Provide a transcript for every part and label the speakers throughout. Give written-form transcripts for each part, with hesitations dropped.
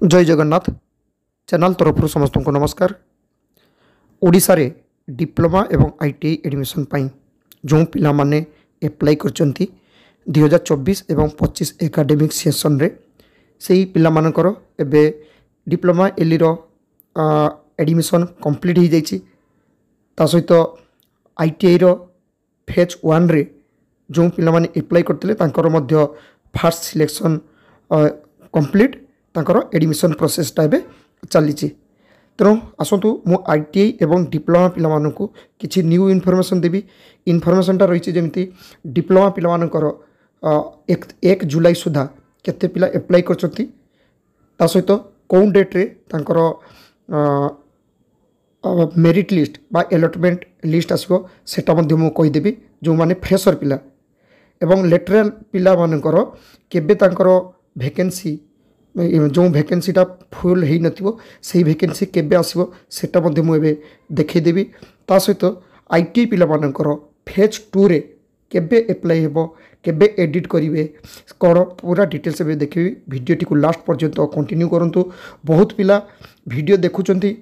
Speaker 1: जय जगन्नाथ चैनल तरफ समस्त को नमस्कार। ओडिशा रे डिप्लोमा एवं आईटीआई एडमिशन पाई जो पिला माने एप्लाई करचंती 2024 एवं 25 एकाडेमिक सेशन रे सेही पिला मानकर एबे डिप्लोमा एली रो एडमिशन कंप्लीट हो जाइछि। ता सहित आईटीआई रो फेज 1 रे जो पिला माने एप्लाई करथिले तांकर मध्य फर्स्ट सिलेक्शन कंप्लीट तांकर एडमिशन प्रोसेसटा एबे चली। तेणु आसतु मु आईटीआई एवं डिप्लोमा पिला मानकु किछि न्यू इनफॉरमेशन देबी। इनफॉरमेशनटा रही जमी डिप्लोमा पिला मानकर 1 जुलाई सुधा केते पिला एप्लाई करछंती ता सहित कौन डेट रे तांकर मेरिट लिस्ट बा अलॉटमेंट लिस्ट आसबो सेटा मध्ये मु कहि देबी। जो माने फ्रेशर पिला एवं लेटरल पिला मानकर केबे तांकर वैकेंसी जो वैकेंसीटा फुल हो नथिबो सेही वैकेंसी केबे आसीबो सेटा मध्ये मु एबे देखै देबी। ता सहित आईटीआई पिला मानकर फेज 2 रे केबे अप्लाई हेबो केबे एडिट करिवे कोन पूरा डिटेल्स एबे देखिबी। वीडियोटी को लास्ट पर्यंत कंटिन्यू करंतु। बहुत पिला वीडियो देखुचंती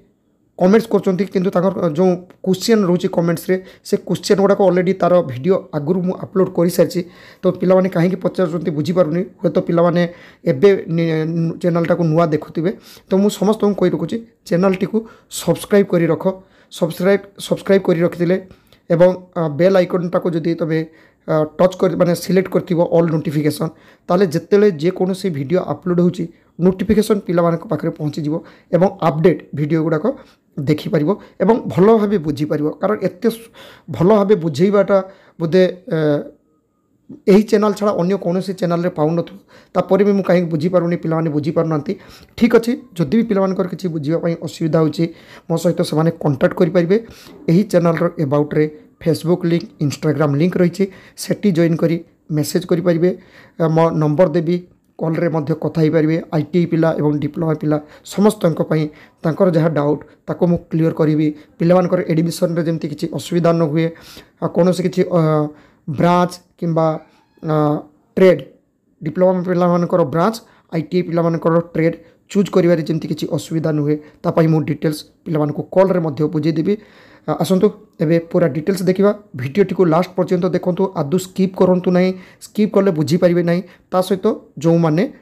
Speaker 1: कमेंट्स करचंती किंतु ताकर जो क्वेश्चन रोची कमेंट्स रे से क्वेश्चन गुडा ऑलरेडी तार वीडियो आगुरु मु अपलोड कर सारी। तो पिला माने काहे कि पचारचंती बुझी पारुनी हो तो पिला माने एबे चैनल टाको नुआ देखुथिबे। तो मु समस्त को कहि रखुची चैनल टी को सब्सक्राइब करी रख। सब्सक्राइब करी रखिथिले एवं बेल आइकन टाको जदी तबे टच कर माने सिलेक्ट करथिबो ऑल नोटिफिकेशन ताले जेतेले जे कोनोसी वीडियो अपलोड होची नोटिफिकेशन पिला मानक पाखरे पहुंची जिवो एवं अपडेट वीडियो गुडा को देखि परिबो एवं भलो भाबे बुझी परिबो। कारण एते भलो भाबे बुझेइबाटा बोधे एही चैनल छाड़ा अन्य कोनोसी चैनल रे पाउ नथु तापर भी मु काहे बुझी पारुनी पिला माने बुझी पारनांती। ठीक अछि जदि भी पिला मानकर किछि बुझिबा पई असुविधा होछि मो सहित से माने कांटेक्ट करि परिबे। एही चैनल रो अबाउट रे फेसबुक लिंक इंस्टाग्राम लिंक रही सेटी जॉइन करी मेसेज करि परिबे। मो नंबर देबी कॉल रे मध्य कथा ही पारिबे। आईटीआई पिला एवं डिप्लोमा पिला समस्त पई तांकर जहाँ डाउट ताको मु क्लियर करी। पिला मानकर एडमिशन रे जेमती किछि असुविधा न हुए कोनोसी किछि ब्रांच किंबा ट्रेड डिप्लोमा पिला मानकर ब्रांच आईटीआई पिला मानकर ट्रेड चूज करिवारे जेमती किछि असुविधा न हुए ता पई मु डिटेल्स पिला मानको कॉल रे मध्य बुझे देबी। आसतु एबे पूरा डिटेल्स देखिबा। वीडियोटी को लास्ट पर्यंत देखंतु आदु स्किप करंतु नाही। स्किप करले बुझी पारिबे नाही। ता सहित जो माने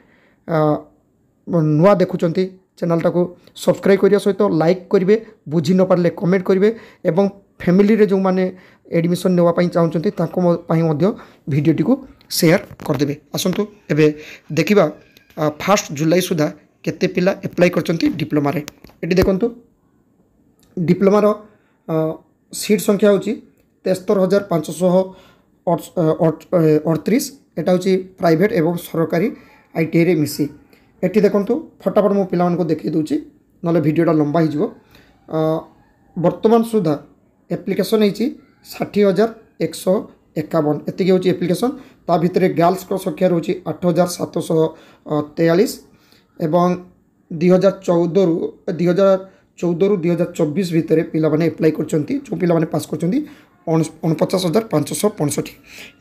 Speaker 1: नुआ देखुचंती चैनल टाको सब्सक्राइब करिया सहित लाइक करिवे बुझी न पारले कमेंट करिवे एवं फैमिली रे जो माने एडमिशन नेवा पई चाहउचंती ताको पई मध्य वीडियोटी को शेयर कर देबे। आसंतु एबे देखिबा 1 जुलाई सुधा केते पिला अप्लाई करचंती डिप्लोमा रे। एटी देखंतु डिप्लोमा रो सीट संख्या होची 73,538। एटा होची प्राइवेट एवं सरकारी आईटीआई रे मिसी। एटी देखंतु फटाफट मो पिला मन को देखि दोची नले वीडियोटा लंबा ही जिवो। वर्तमान सुधा एप्लिकेशन हेची 60,151 एतिके होची एप्लिकेशन। ता भितरे गर्ल्स को संख्या होची 8,743 एवं 2014 ରୁ 2024 भितर पिला माने अप्लाई करचंती जो पिला माने पास करचंती 49,565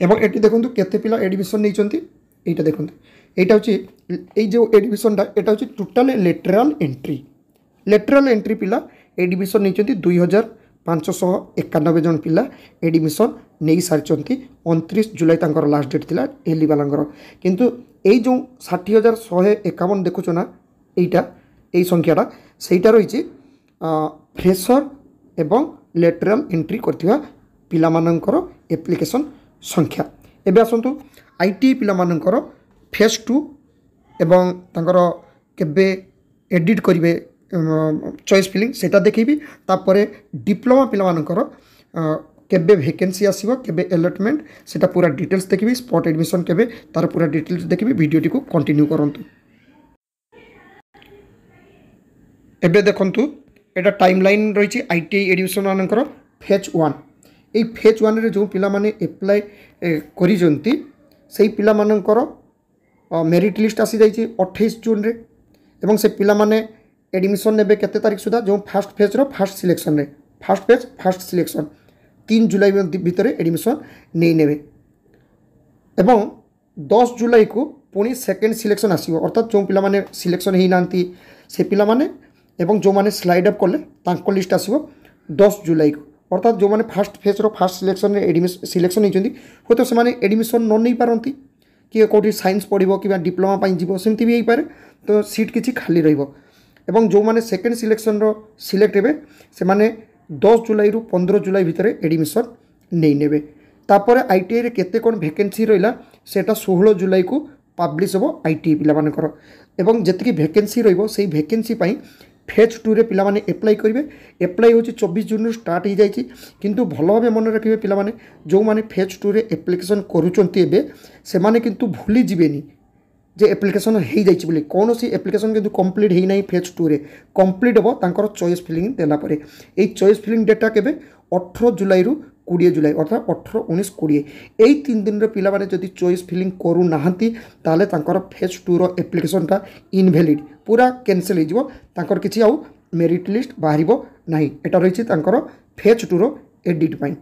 Speaker 1: एवं एटी देखंतु केते पिला एडमिशन नैचंती। एटा देखंतु एटा होची ए जो एडमिशन दा एटा होची टोटल लेटरल एंट्री पिला एडमिशन नैचंती 2,591 जन पिला एडमिशन नै सारचंती। 29 जुलाई तांकर लास्ट डेट थिला एली वालांगर। किंतु ए जो 60,151 देखुछो ना एटा ए संख्याटा सेटा रहिछि फ्रेशर एवं लेटरल एंट्री करथिबा पिला मानकर एप्लिकेशन संख्या। एबे आसंतु आईटीआई पिला मानकर फेज 2 एवं तांकर केबे एडिट करिवे चॉइस फिलिंग सेटा देखिबी। तापरे डिप्लोमा पिला मानकर केबे वैकेंसी आसीबो केबे अलॉटमेंट सेटा पूरा डिटेल्स देखिबी। स्पॉट एडमिशन केबे तार पूरा डिटेल्स देखिबी। वीडियोटी को कंटिन्यू करंतु। एबे देखंतु एटा टाइमलाइन रही आईटीआई एडमिशन मानकर फेज 1। ए फेज 1 रे जो पिला माने अप्लाई करी जंती सेही पिला मानकर मेरिट लिस्ट आसी जाइछि 28 जून रे एवं से पिला माने एडमिशन नेबे केते तारिख सुधा जो first phase row first selection रे फर्स्ट सिलेक्शन 3 जुलाई भीतर एडमिशन नै नेबे एवं 10 जुलाई को पुणी सेकेंड सिलेक्शन आसो अर्थात जो पिला सिलेक्शन हो ना से पिला एवं जो मैंने स्लाइड अप कले तांको लिस्ट आसो 10 जुलाई को अर्थात जो मैंने fast phase fast selection selection होती हे तो से एडमिशन न नहीं पारती कि कौटी साइंस पढ़ो कि डिप्लोमा जीव सेमती भी हो पारे तो सीट किसी खाली रही जो मैंने सेकेंड सिलेक्शन सिलेक्ट हे से 10 जुलाई रु 15 जुलाई भितर एडमिशन नहीं नेबे तापर आईटीआई रे केते कोन वैकेंसी रहिला सेटा 16 जुलाई को पब्लिश हो आईटीआई पिला मानकर एवं जति वैकेंसी रहिबो सेही वैकेंसी पई फेज 2 रे पिला माने अप्लाई करिवे अप्लाई होची 24 जून स्टार्ट हो जाइछि किंतु भलो भाबे मन रखिबे पिला माने जो माने फेज 2 रे एप्लिकेशन करूचंती एबे से माने किंतु भूली जिवेनी जे एप्लिकेशन हो जाइछि बोली कौन सी एप्लिकेशन किंतु कंप्लीट हेई नाही फेज 2 रे कंप्लीट हो तांकर चॉइस फिलिंग देला परे ए चॉइस फिलिंग डेटा केबे 18 जुलाई रु 20 जुलाई अर्थात 18 19 20 यही 3 दिन पिला माने जदि चॉइस फिलिंग करू नाहंती ताले तांकर फेज 2 रो एप्लिकेशनटा इनवैलिड पूरा कैंसिल हो जिवो तांकर किछि आउ मेरिट लिस्ट बाहरिबो नाही एटा रहिछि तांकर फेज 2 रो एडिट पई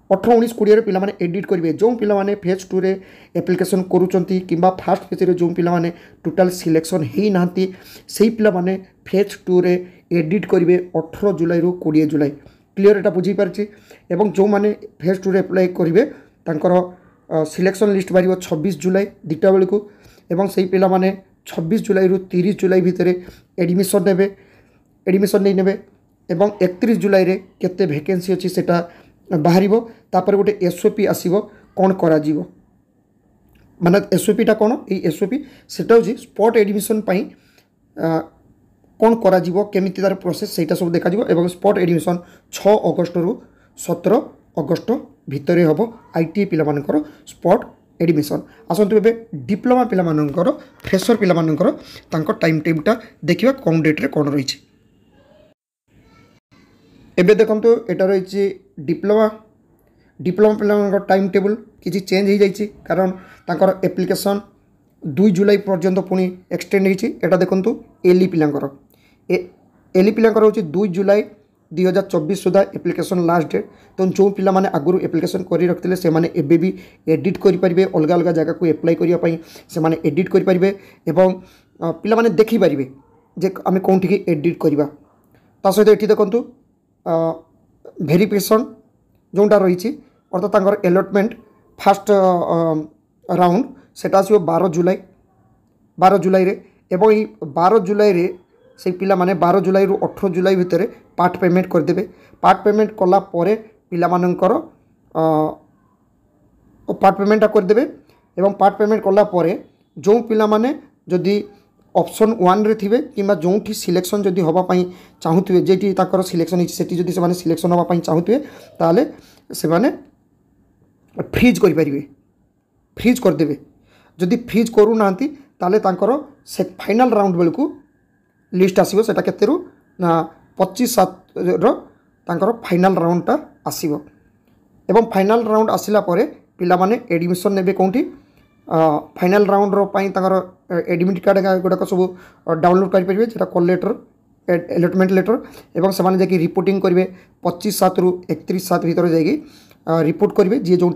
Speaker 1: 18 19 20 रे पिला माने एडिट करिवे जो पिला माने फेज 2 रे एप्लिकेशन करूचंती किंबा फास्ट फेज रे जो पिला माने टोटल सिलेक्शन हेई नाहंती सेही पिला माने फेज 2 रे एडिट करिवे 18 जुलाई रु 20 जुलाई क्लियर एटा बुझी पारछि एवं जो माने फेज 2 रे अप्लाई करिवे तांकर सिलेक्शन लिस्ट बारिबो 26 जुलाई दिटा बेल को एवं सेही पिला माने 26 जुलाई रु 30 जुलाई भितर एडमिशन नहीं नेबे एवं 31 जुलाई रे केते वैकेंसी अछि सेटा बाहरिबो तापर गोटे एसओपी आसीबो कोन करा जीवो माने एसओपी टा कोन ए एसओपी सेटा होछि स्पॉट एडमिशन पई कौन करा जीवो केमिति तार प्रोसेस सेटा सब देखा जीवो एवं स्पॉट एडमिशन 6 अगस्त रु 17 अगस्त भितर हम आईटीआई पिला मानकर स्पॉट एडमिशन आसतु ए डिप्लोमा पिला मानकर फ्रेशर पिला मानकर तांको टाइम टेबलटा देखिबा कौन डेट रे कौन रही एबे देखंतु एटा रही डिप्लोमा पिला टाइम टेबल किसी चेंज हो जाइए कारण तांकर एप्लिकेशन 2 जुलाई पर्यंत पुणी एक्सटेंड होता देखु एली पिलांकर एली पिलांकर होची 2 जुलाई 2024 सुधा एप्लिकेशन लास्ट डेट तो जो पिला माने आगुरु एप्लिकेशन करी रखथिले से माने एबे भी एडिट करि परिबे अलग अलग जगह को अप्लाई करिया पई से माने एडिट करि परिबे एवं पिला माने देखि परिबे जे आमे कोंठी की एडिट करिबा ता सहित एठी देखंतु वेरिफिकेशन जोंटा रही अर्थात तांकर अलॉटमेंट फास्ट राउंड सेटा आसीबो 12 जुलाई रे एवं 12 जुलाई रे से पिला माने 12 जुलाई रु 18 जुलाई भितर पार्ट पेमेंट करदेबे पार्ट पेमेंट कला परे पिला मानकर पार्ट पेमेंटा करदेबे एवं पार्ट पेमेंट कला परे जो पिला माने जदि ऑप्शन 1 रे थिबे किंबा जोंठी सिलेक्शन जदि होबा पई चाहुथिबे जेठी ताकर सिलेक्शन हिच सेठी जदि से माने सिलेक्शन होबा पई चाहुथिबे ताले से माने फ्रीज करि परिबे फ्रीज करदेबे जदि फ्रीज करू नांती ताले तांकर से फाइनल राउंड बेल को लिस्ट आसीबो सेटा केतेरु ना 25/7 रो तांकर फाइनल राउंडटा आसीबो एवं फाइनल राउंड आसिला परे पिला माने एडमिशन नेबे कोंठी फाइनल राउंड रो पई तांकर एडमिट कार्ड गुड़ाक सब डाउनलोड कर पारे जेटा कॉल लेटर अलॉटमेंट लेटर एवं से जाकि रिपोर्टिंग करेंगे 25/7 रु 31/7 भितर जाकि रिपोर्ट करेंगे जी जो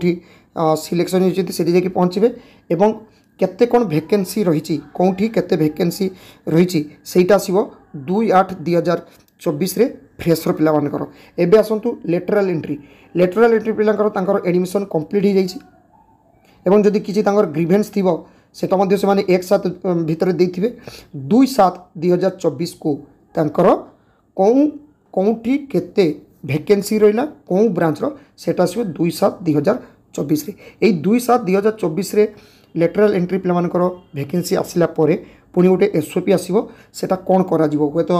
Speaker 1: सिलेक्शन होती से जाकि पहुँचे एवं केते कौन वैकेंसी रही कौटी केते वैकेंसी रही सेटा आसो 2/8/2024 रे फ्रेशर पिला मानकर एबे आसंतु लेटराल एंट्री पिलांकर तांकर एडमिशन कंप्लीट हो जाइए एवं जदि किसी तांकर ग्रीवेंस थिबो सेटा मध्ये से माने 1/7 भितर देथिबे 2/7/2024 को तांकर कौटी केते वैकेंसी रहिला कौ ब्रांच रो सेटा आसीबो 2/7/2024 रे एई 2/7/2024 रे लेटराल एंट्री पिला मानकर वैकेंसी आसिला परे पुणी गोटे एसओपी आसीबो सेटा कोन करा जिवो होय तो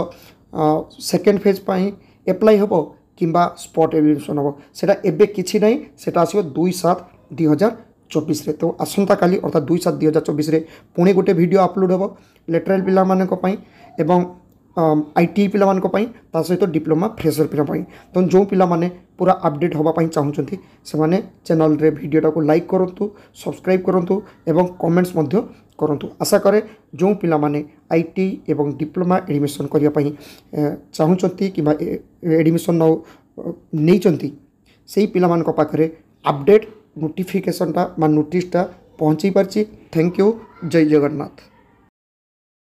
Speaker 1: सेकेंड फेज पई अप्लाई हबो किंबा स्पॉट एडमिशन हबो सेटा एबे किछि नै सेटा आसीबो 2/7/2024 रे तो आसंता काली अर्थात 2/7/2024 रे पुणी गोटे वीडियो अपलोड हबो लेटराल पिला मानक पई एवं आईटीआई पिला मानक पई ता सहित डिप्लोमा फ्रेशर पिला पई तो जो पिला माने पूरा अपडेट होबा पई चाहुचंती से माने चैनल रे वीडियोटा को लाइक करंतु सब्सक्राइब करंतु एवं कमेंट्स मध्य करंतु आशा करे जो पिला माने आईटीआई एवं डिप्लोमा एडमिशन करिया पई चाहुचंती किबा एडमिशन नै चंती सेही पिला मानक पाखरे अपडेट नोटिफिकेशनटा मा नोटिसटा पहुँची पारछि थैंक यू। ଜୟ ଜଗନ୍ନାଥ।